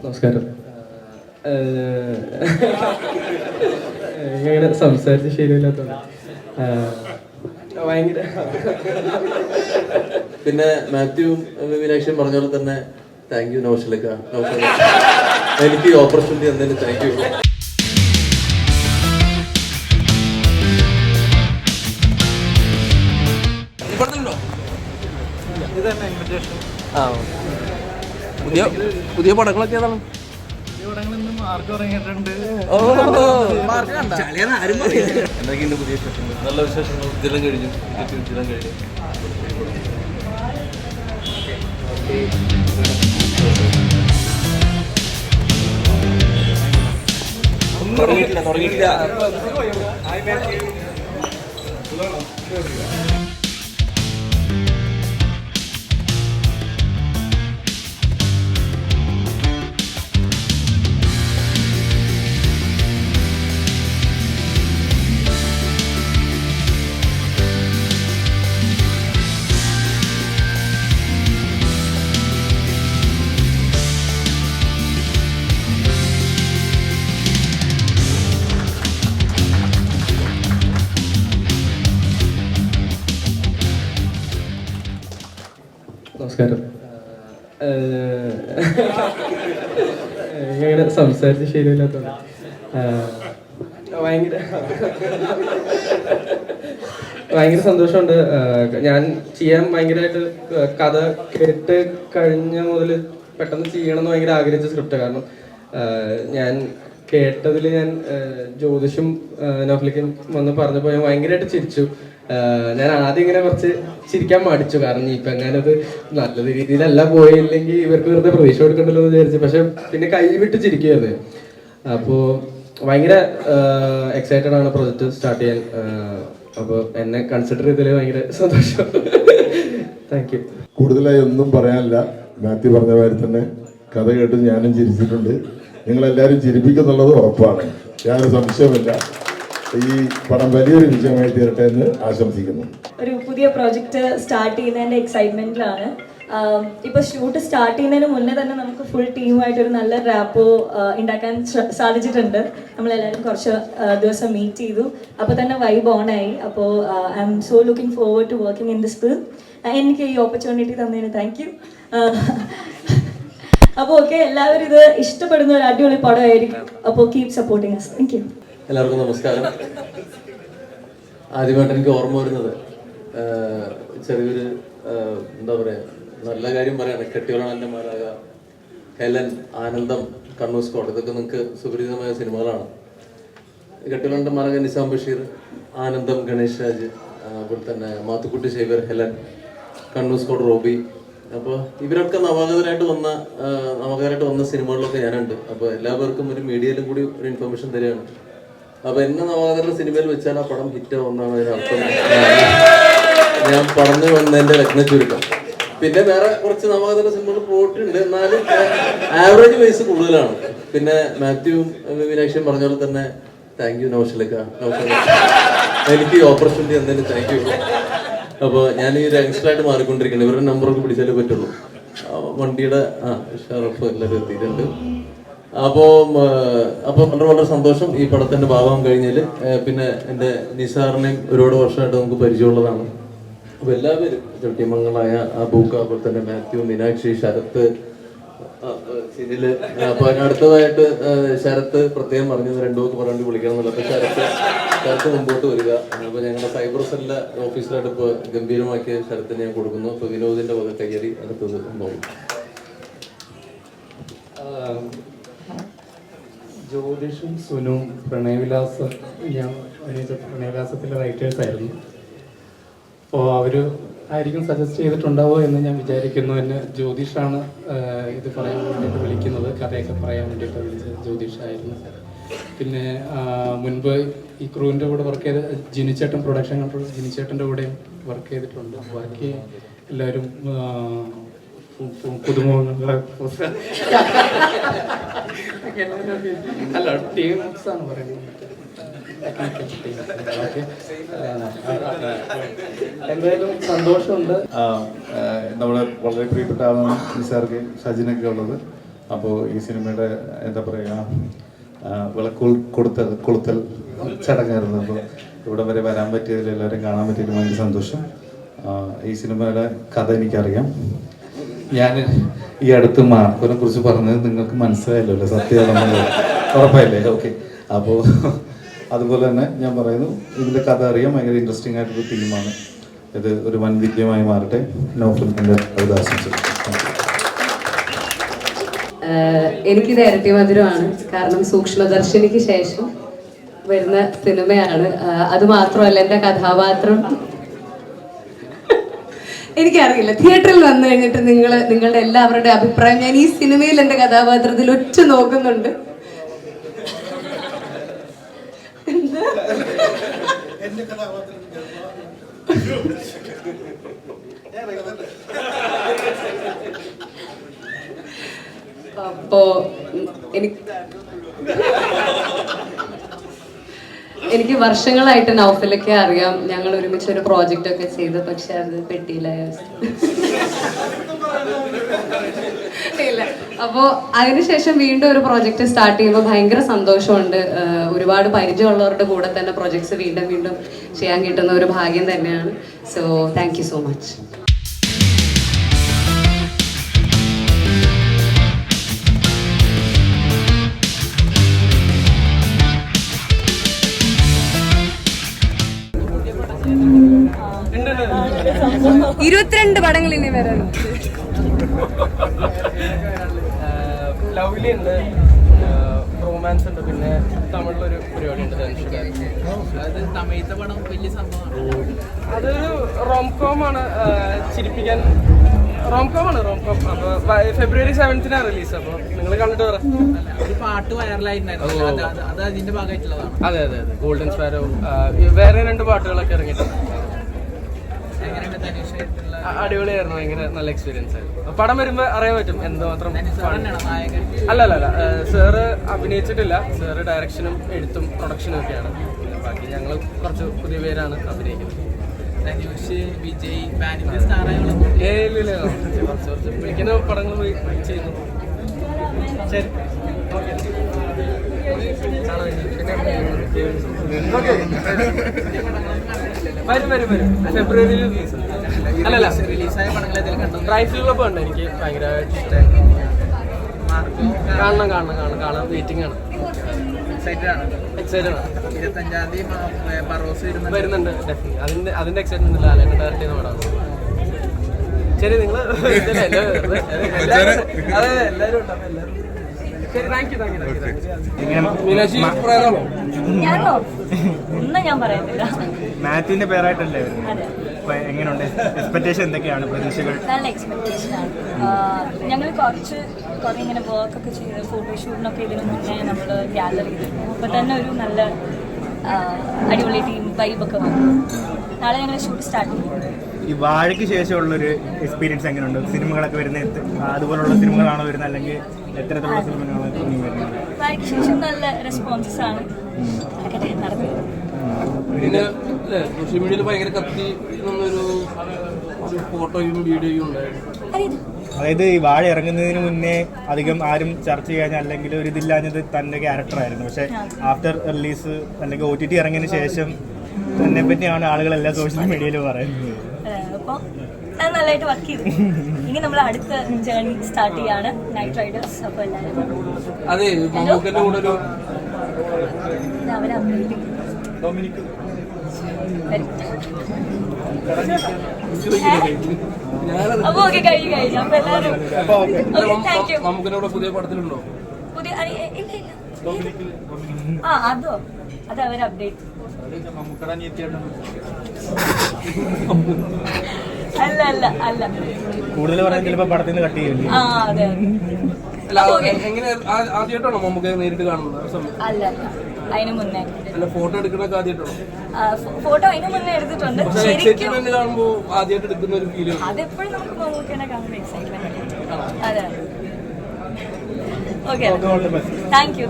നമസ്കാരം. ഇങ്ങനെ സംസാരിച്ച് ശരിയില്ലാത്തതാണ് ഭയങ്കര. പിന്നെ മാത്യുവും മീനാക്ഷിയും പറഞ്ഞ പോലെ തന്നെ താങ്ക് യു നൗഷലക്ക. എനിക്ക് ഈ ഓപ്പർച്യൂണിറ്റി തന്നതിന് താങ്ക് യു. പുതിയ പടങ്ങളൊക്കെ ഏതാണ്? എന്തൊക്കെയുണ്ട് പുതിയ വിശേഷങ്ങൾ? നല്ല വിശേഷങ്ങൾ. ദിനം കഴിഞ്ഞു, ദിനം കഴിഞ്ഞു. തുടങ്ങിയിട്ടില്ല. നമസ്കാരം. ഇങ്ങനെ സംസാരിച്ച് ശരിയില്ലാത്തതാണ് ഭയങ്കര സന്തോഷമുണ്ട്. ഞാൻ ചെയ്യാൻ ഭയങ്കരമായിട്ട് കഥ കേട്ട് കഴിഞ്ഞ മുതൽ പെട്ടെന്ന് ചെയ്യണമെന്ന് ഭയങ്കര ആഗ്രഹിച്ച സ്ക്രിപ്റ്റ്. കാരണം ഞാൻ കേട്ടതിൽ ഞാൻ ജ്യോതിഷും നൗഫലിക്കും വന്ന് പറഞ്ഞപ്പോൾ ഞാൻ ഭയങ്കരമായിട്ട് ചിരിച്ചു. ഞാൻ ആദ്യം ഇങ്ങനെ കുറച്ച് ചിരിക്കാൻ മടിച്ചു. കാരണം ഇപ്പം എങ്ങാനത് നല്ല രീതിയിലല്ല പോയില്ലെങ്കിൽ ഇവർക്ക് വെറുതെ പ്രതീക്ഷ കൊടുക്കണ്ടല്ലോ എന്ന് വിചാരിച്ചു. പക്ഷെ പിന്നെ കൈ വിട്ട് ചിരിക്കുകയത്. അപ്പോൾ ഭയങ്കര എക്സൈറ്റഡ് ആണ് പ്രൊജക്റ്റ് സ്റ്റാർട്ട് ചെയ്യാൻ. അപ്പോൾ എന്നെ കൺസിഡർ ചെയ്തതിൽ ഭയങ്കര സന്തോഷം. Thank you. കൂടുതലായി ഒന്നും പറയാനില്ല. മാത്യു പറഞ്ഞ മാതിരി തന്നെ കഥ കേട്ട് ഞാനും ചിരിച്ചിട്ടുണ്ട്. നിങ്ങളെല്ലാവരും ചിരിപ്പിക്കുന്നുള്ളത് ഉറപ്പാണ്, യാതൊരു സംശയമില്ല. ഈ പടം വലിയൊരു വിജയമായി തീരട്ടെ എന്ന് ആശംസിക്കുന്നു. ഒരു പുതിയ പ്രോജക്റ്റ് സ്റ്റാർട്ട് ചെയ്യുന്നതിൻ്റെ എക്സൈറ്റ്മെന്റിലാണ്. ഇപ്പൊ ഷൂട്ട് സ്റ്റാർട്ട് ചെയ്യുന്നതിന് മുന്നേ തന്നെ നമുക്ക് ഫുൾ ടീമായിട്ട് ഒരു നല്ല റാപ്പോ ഉണ്ടാക്കാൻ സാധിച്ചിട്ടുണ്ട്. നമ്മളെല്ലാവരും കുറച്ച് ദിവസം മീറ്റ് ചെയ്തു. അപ്പോൾ തന്നെ വൈബ് ഓൺ ആയി. അപ്പോൾ I'm so looking forward to working in this film. എനിക്ക് ഈ ഓപ്പർച്യൂണിറ്റി തന്നതിന് താങ്ക് യു. അപ്പോൾ ഓക്കെ, എല്ലാവരും ഇത് ഇഷ്ടപ്പെടുന്ന ഒരു അടിപൊളി പടമായിരിക്കും. അപ്പോൾ keep supporting us. Thank you. എല്ലാവർക്കും നമസ്കാരം. ആദ്യമായിട്ട് എനിക്ക് ഓർമ്മ വരുന്നത് ചെറിയൊരു എന്താ പറയുക, നല്ല കാര്യം പറയാണ്. കെട്ടിയോളാണെൻ്റെ മാരാക, ഹെലൻ, ആനന്ദം, കണ്ണൂർ സ്കോട്ട്, ഇതൊക്കെ നിങ്ങൾക്ക് സുപരിചിതമായ സിനിമകളാണ്. കെട്ടിയോളാണെൻ്റെ മാരാക നിസാം ബഷീർ, ആനന്ദം ഗണേഷ് രാജ്, അതുപോലെ തന്നെ മാത്തുക്കുട്ടി ശേഖർ, ഹെലൻ, കണ്ണൂർ സ്കോട്ട് റോബി. അപ്പോൾ ഇവരൊക്കെ നവാഗതരായിട്ട് വന്ന സിനിമകളിലൊക്കെ ഞാനുണ്ട്. അപ്പോൾ എല്ലാവർക്കും ഒരു മീഡിയയിലും കൂടി ഒരു ഇൻഫർമേഷൻ തരികയാണ്. അപ്പോൾ എന്നെ നവാഗതരുടെ സിനിമയിൽ വെച്ചാൽ ആ പടം ഹിറ്റ് ആവുന്നതാണ് അതിനർത്ഥം. ഞാൻ പറഞ്ഞു വന്നതിൻ്റെ രത്നച്ചുരുക്കം. പിന്നെ വേറെ കുറച്ച് നവാഗതരുടെ സിനിമകൾ പോയിട്ടുണ്ട്, എന്നാലും ആവറേജ് വൈസ് കൂടുതലാണ്. പിന്നെ മാത്യുവും മീനാക്ഷിയും പറഞ്ഞ പോലെ തന്നെ താങ്ക് യു നൗഷലക്ക. എനിക്ക് ഈ ഓപ്പർച്യൂണിറ്റി തന്നതിന് താങ്ക് യു. അപ്പോൾ ഞാൻ ഈ ഒരു യങ്സ്റ്ററായിട്ട് മാറിക്കൊണ്ടിരിക്കുന്നത്. ഇവരുടെ നമ്പറൊക്കെ പിടിച്ചാലേ പറ്റുള്ളൂ. വണ്ടിയുടെ ഷറഫ് എല്ലാവരും എത്തിയിട്ടുണ്ട്. അപ്പോൾ വളരെ സന്തോഷം ഈ പടത്തിൻ്റെ ഭാഗം കഴിഞ്ഞതിൽ. പിന്നെ എൻ്റെ നിസാറിനെയും ഒരുപാട് വർഷമായിട്ട് നമുക്ക് പരിചയമുള്ളതാണ്. അപ്പോൾ എല്ലാവരും ചട്ടിമംഗളായ അബൂക്ക, അതുപോലെ തന്നെ മാത്യു, മീനാക്ഷി, ശരത്ത്, സിനില്. അപ്പോൾ അതിനടുത്തതായിട്ട് ശരത്ത് പ്രത്യേകം പറഞ്ഞത് രണ്ടു പേർക്ക് പറയാണ്ട് വിളിക്കണം എന്നുള്ളത്. അപ്പോൾ ശരത്ത് മുമ്പോട്ട് വരിക. അപ്പോൾ ഞങ്ങളുടെ സൈബർ സെല്ലിലെ ഓഫീസറായിട്ട് ഇപ്പോൾ ഗംഭീരമാക്കിയ ശരത്തിന് ഞാൻ കൊടുക്കുന്നു. അപ്പോൾ വിനോദിൻ്റെ വക കയ്യറി അടുത്തത് നോക്കും. ജ്യോതിഷും സുനും പ്രണയവിലാസം, ഞാൻ പ്രണയവിലാസത്തിലെ റൈറ്റേഴ്സായിരുന്നു. അപ്പോൾ അവർ ആയിരിക്കും സജസ്റ്റ് ചെയ്തിട്ടുണ്ടാവോ എന്ന് ഞാൻ വിചാരിക്കുന്നു. എന്നെ ജ്യോതിഷാണ് ഇത് പറയാൻ വേണ്ടിയിട്ട് വിളിക്കുന്നത്, കഥയൊക്കെ പറയാൻ വേണ്ടിയിട്ട് വിളിച്ചത് ജ്യോതിഷായിരുന്നു. പിന്നെ മുൻപ് ഈ ക്രൂവിൻ്റെ കൂടെ വർക്ക് ചെയ്ത ജിനിച്ചേട്ടൻ, പ്രൊഡക്ഷൻ കൺട്രോൾ ജിനിച്ചേട്ടൻ്റെ കൂടെയും വർക്ക് ചെയ്തിട്ടുണ്ട്. ബാക്കി എല്ലാവരും പുതുമുഖങ്ങളെ അല്ല ടീംസ് ആണ് പറയുന്നത്. എന്തായാലും സന്തോഷമുണ്ട്. നമ്മുടെ വളരെ പ്രിയപ്പെട്ട ആളാണ് നിസാർക്ക്, ഷജിനൊക്കെ ഉള്ളത്. അപ്പോൾ ഈ സിനിമയുടെ എന്താ പറയുക വിളക്ക് കൊളുത്തൽ ചടങ്ങായിരുന്നു. അപ്പോൾ ഇവിടെ വരെ വരാൻ പറ്റിയതിൽ എല്ലാവരും കാണാൻ പറ്റിയതിൽ ഭയങ്കര സന്തോഷം. ഈ സിനിമയുടെ കഥ എനിക്കറിയാം. ഞാൻ ഈ അടുത്ത് മാർക്കോനെ കുറിച്ച് പറഞ്ഞത് നിങ്ങൾക്ക് മനസ്സിലായല്ലോ, സത്യമാണെന്ന് ഉറപ്പായില്ലേ? ഓക്കെ. അപ്പോൾ അതുപോലെ തന്നെ ഞാൻ പറയുന്നു, ഇതിൻ്റെ കഥ അറിയാം. ഭയങ്കര ഇൻട്രസ്റ്റിംഗ് ആയിട്ടൊരു തീമാണ് ഇത്. ഒരു വൻ വിജയമായി മാറട്ടെ. നൗഫലിൻ്റെ ആശംസകൾ. എനിക്കിത് ഇരട്ടി മധുരമാണ്. കാരണം സൂക്ഷ്മദർശിനിക്ക് ശേഷം വരുന്ന സിനിമയാണ്. അത് മാത്രമല്ല, എൻ്റെ കഥാപാത്രം എനിക്കറിയില്ല, തിയേറ്ററിൽ വന്നു കഴിഞ്ഞിട്ട് നിങ്ങളുടെ എല്ലാവരുടെ അഭിപ്രായം ഞാൻ ഈ സിനിമയിൽ എൻ്റെ കഥാപാത്രത്തിൽ ഒറ്റ നോക്കുന്നുണ്ട്. അപ്പോ എനിക്ക് വർഷങ്ങളായിട്ട് നൗഫലൊക്കെ അറിയാം. ഞങ്ങൾ ഒരുമിച്ച് ഒരു പ്രോജക്റ്റ് ഒക്കെ ചെയ്തു, പക്ഷെ അത് പെട്ടിയില്ല. ഇല്ല. അപ്പോൾ അതിനുശേഷം വീണ്ടും ഒരു പ്രോജക്റ്റ് സ്റ്റാർട്ട് ചെയ്യുമ്പോൾ ഭയങ്കര സന്തോഷമുണ്ട്. ഒരുപാട് പരിചയമുള്ളവരുടെ കൂടെ തന്നെ പ്രോജക്ട്സ് വീണ്ടും വീണ്ടും ചെയ്യാൻ കിട്ടുന്ന ഒരു ഭാഗ്യം തന്നെയാണ്. So thank you so much. ഇരുപത്തിരണ്ട് പടങ്ങൾ ഇനി വരാനുണ്ട്. ലവ്ലി ഉണ്ട്, റൊമാൻസ് ഉണ്ട്, പിന്നെ തമിഴിലൊരു പരിപാടി ഉണ്ട്. തമിഴത്തെ പടം വലിയ സംഭവമാണ്. അതൊരു റോംകോമാണ്, ചിരിപ്പിക്കാൻ റോംകോമാണ്. അപ്പോൾ February 7th റിലീസ്. അപ്പോൾ നിങ്ങൾ കണ്ടിട്ട് പറ. ഒരു പാട്ട് വൈറലായിട്ടുണ്ടായിരുന്നു, അത് അതിന്റെ ഭാഗമായിട്ടുള്ളതാണ്. അതെ അതെ അതെ, ഗോൾഡൻ സ്പാരോ. വേറെ 2 പാട്ടുകളൊക്കെ ഇറങ്ങിയിട്ടുണ്ട്. അടിപൊളിയായിരുന്നു, ഭയങ്കര നല്ല എക്സ്പീരിയൻസ് ആയിരുന്നു. പടം വരുമ്പോൾ അറിയാൻ പറ്റും എന്തുമാത്രം. അല്ല, സാറ് അഭിനയിച്ചിട്ടില്ല. സാറ് ഡയറക്ഷനും എഴുത്തും പ്രൊഡക്ഷനും ഒക്കെയാണ്. ബാക്കി ഞങ്ങൾ കുറച്ച് പുതിയ പേരാണ് അഭിനയിക്കുന്നത്. വിജയ് കുറച്ച് വിളിക്കുന്ന പടങ്ങൾ ചെയ്യുന്നു. ശരി, വരും ഫെബ്രുവരിയിൽ റിലീസ്. അല്ലല്ല, റിലീസായ പടങ്ങൾ റൈഫിൾ ക്ലബ് ഉണ്ട്, എനിക്ക് ഭയങ്കരമായിട്ട് ഇഷ്ടമായി. കാണാൻ വെയിറ്റിംഗ് ആണ്. എക്സൈറ്റഡ് ആണ്. 25-ാം തീയതി പറോസ് വരുന്നുണ്ട്. ഡെഫിനറ്റ്ലി അതിന്റെ എക്സൈറ്റ്മെന്റ് ഇല്ല. അല്ലെങ്കിൽ ഡയറക്റ്റ് ചെയ്യുന്ന പടമാണ്. ശരി, നിങ്ങൾ അതെ എല്ലാവരും ഉണ്ടാവും. എല്ലാവരും ശരി, താങ്ക് യു. മീനാക്ഷി ഞാനോ ഒന്നും ഞാൻ പറയുന്നില്ല. മാത്യുവിന്റെ പേരായിട്ടല്ലേ? എങ്ങനെയുണ്ട് എക്സ്പെക്ടേഷൻ? എന്തൊക്കെയാണ് പ്രതീക്ഷകൾ? നല്ല എക്സ്പെക്ടേഷൻ ആണ്. ഞങ്ങൾ കുറെ ഇങ്ങനെ വർക്കൊക്കെ ചെയ്ത് ഫോട്ടോഷൂട്ടിനൊക്കെ ഇതിന് മുന്നേ നമ്മൾ ഗ്യാലർ ചെയ്തിരുന്നു. അപ്പോൾ തന്നെ ഒരു നല്ല അടിപൊളി ടീം വൈബൊക്കെ വന്നു. നാളെ ഞങ്ങൾ ഷൂട്ട് സ്റ്റാർട്ട് ചെയ്യും. ഈ വാഴയ്ക്ക് ശേഷമുള്ളൊരു എക്സ്പീരിയൻസ് എങ്ങനെയുണ്ട്? സിനിമകളൊക്കെ വരുന്നത് അതുപോലുള്ള സിനിമകളാണോ വരുന്നത്, അല്ലെങ്കിൽ എത്തരത്തിലുള്ള സിനിമകളാണ് വരുന്നത്? വാഴയ്ക്ക് ശേഷം നല്ല റെസ്പോൺസസ് ആണ്. നടക്കുന്നത്. പിന്നെ സോഷ്യൽ മീഡിയയിൽ ഭയങ്കര കത്തി എന്നൊരു ഫോട്ടോയും വീഡിയോയും ഉണ്ടായിരുന്നു. അതായത് ഈ വാഴ ഇറങ്ങുന്നതിന് മുന്നേ അധികം ആരും ചർച്ച ചെയ്യാൻ അല്ലെങ്കിൽ ഒരു ഇതില്ലാഞ്ഞത് തന്റെ ക്യാരക്ടറായിരുന്നു. പക്ഷെ ആഫ്റ്റർ റിലീസ് അല്ലെങ്കിൽ OTT ഇറങ്ങിയതിന് ശേഷം തന്നെ പറ്റിയാണ് ആളുകളെല്ലാം സോഷ്യൽ മീഡിയയിൽ പറയുന്നത്. അപ്പോൾ അത് നല്ലതായിട്ട് വർക്ക് ചെയ്തു. ഇനി നമ്മൾ അടുത്ത ജേർണി സ്റ്റാർട്ട് ചെയ്യാണ്, നൈറ്റ് റൈഡേഴ്സ്. അപ്പോൾ എല്ലാവരും അതെ കൂടെ ഒരു അവരെ അപ്ഡേറ്റ് അപ്പൊ ഓക്കെ കഴിഞ്ഞു. അപ്പൊ എല്ലാവരും താങ്ക് യു. നമുക്കിവിടെ പുതിയ പടത്തിലുണ്ടോ? പുതിയ ഇല്ല. അതോ അത് അവരെ അപ്ഡേറ്റ്. അല്ല കൂടുതൽ പറയാൻ ചിലപ്പോൾ പടത്തിൽ നിന്ന് കട്ട് ചെയ്യില്ലേ? അതെ. എങ്ങനെ ആദ്യമായിട്ടാണോ നമുക്ക് നേരിട്ട് കാണുന്നത്? അല്ല, അതിന് മുന്നേ. അല്ല, ഫോട്ടോ എടുക്കണൊക്കെ ആദ്യമായിട്ടാണോ? ഫോട്ടോ അതിന് മുന്നേ എടുത്തിട്ടുണ്ട്. കാണുമ്പോ ആദ്യമായിട്ട് എടുക്കുന്ന ഒരു ഫീൽ. അതെപ്പോഴും നമുക്ക് മമ്മൂക്കനെ കാണുമ്പോൾ എക്സൈറ്റ്മെന്റ്. അതെ. Okay, thank you.